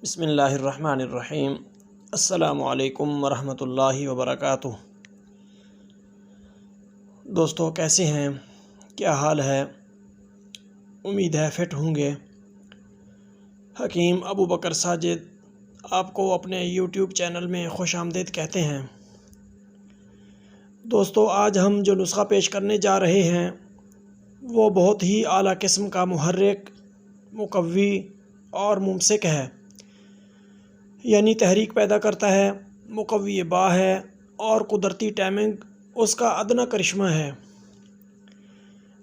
بسم اللہ الرحمن الرحیم۔ السلام علیکم ورحمۃ اللہ وبرکاتہ۔ دوستو کیسے ہیں؟ کیا حال ہے؟ امید ہے فٹ ہوں گے۔ حکیم ابو بکر ساجد آپ کو اپنے یوٹیوب چینل میں خوش آمدید کہتے ہیں۔ دوستو آج ہم جو نسخہ پیش کرنے جا رہے ہیں وہ بہت ہی اعلیٰ قسم کا محرک، مقوی اور ممسک ہے، یعنی تحریک پیدا کرتا ہے، مقوی با ہے اور قدرتی ٹائمنگ اس کا ادنیٰ کرشمہ ہے۔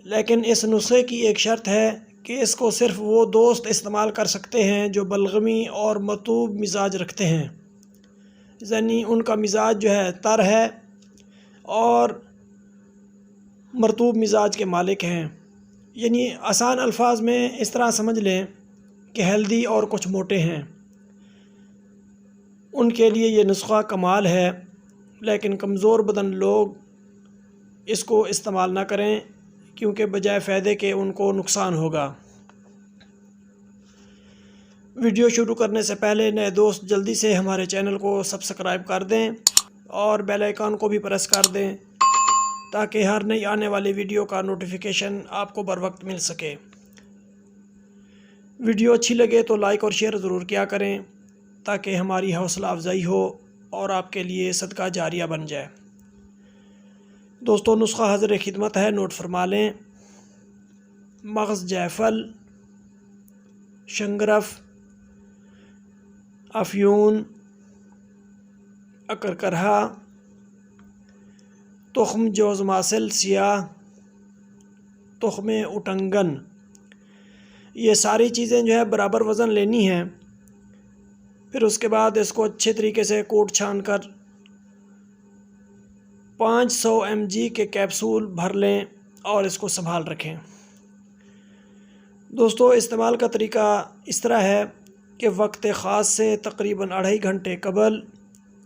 لیکن اس نسخے کی ایک شرط ہے کہ اس کو صرف وہ دوست استعمال کر سکتے ہیں جو بلغمی اور مرطوب مزاج رکھتے ہیں، یعنی ان کا مزاج جو ہے تر ہے اور مرطوب مزاج کے مالک ہیں۔ یعنی آسان الفاظ میں اس طرح سمجھ لیں کہ ہیلدی اور کچھ موٹے ہیں، ان کے لیے یہ نسخہ کمال ہے۔ لیکن کمزور بدن لوگ اس کو استعمال نہ کریں، کیونکہ بجائے فائدے کے ان کو نقصان ہوگا۔ ویڈیو شروع کرنے سے پہلے نئے دوست جلدی سے ہمارے چینل کو سبسکرائب کر دیں اور بیل آئیکن کو بھی پریس کر دیں تاکہ ہر نئی آنے والی ویڈیو کا نوٹیفیکیشن آپ کو بر وقت مل سکے۔ ویڈیو اچھی لگے تو لائک اور شیئر ضرور کیا کریں تاکہ ہماری حوصلہ افزائی ہو اور آپ کے لیے صدقہ جاریہ بن جائے۔ دوستو نسخہ حاضر خدمت ہے، نوٹ فرما لیں۔ مغز جیفل، شنگرف، افیون، اکرکرہا، تخم جوز ماسل سیاہ، تخم اٹنگن، یہ ساری چیزیں جو ہے برابر وزن لینی ہیں۔ پھر اس کے بعد اس کو اچھے طریقے سے کوٹ چھان کر 500 mg کے کیپسول بھر لیں اور اس کو سنبھال رکھیں۔ دوستو استعمال کا طریقہ اس طرح ہے کہ وقت خاص سے تقریباً 2.5 گھنٹے قبل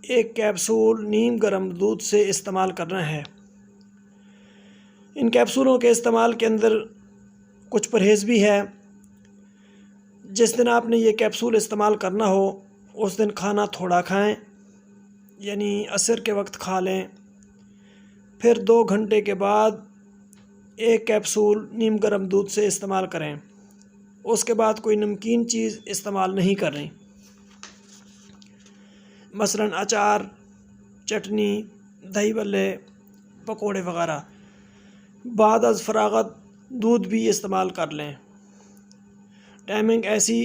ایک کیپسول نیم گرم دودھ سے استعمال کرنا ہے۔ ان کیپسولوں کے استعمال کے اندر کچھ پرہیز بھی ہے۔ جس دن آپ نے یہ کیپسول استعمال کرنا ہو اس دن کھانا تھوڑا کھائیں، یعنی عصر کے وقت کھا لیں۔ پھر 2 گھنٹے کے بعد ایک کیپسول نیم گرم دودھ سے استعمال کریں۔ اس کے بعد کوئی نمکین چیز استعمال نہیں کرنی، مثلاً اچار، چٹنی، دہی بھلے، پکوڑے وغیرہ۔ بعد از فراغت دودھ بھی استعمال کر لیں۔ ٹائمنگ ایسی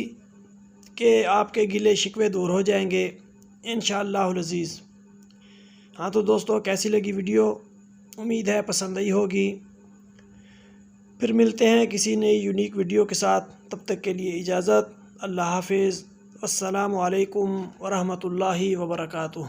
کہ آپ کے گلے شکوے دور ہو جائیں گے انشاءاللہ العزیز۔ ہاں تو دوستو کیسی لگی ویڈیو؟ امید ہے پسند آئی ہوگی۔ پھر ملتے ہیں کسی نئی یونیک ویڈیو کے ساتھ، تب تک کے لیے اجازت۔ اللہ حافظ۔ السلام علیکم ورحمۃ اللہ وبرکاتہ۔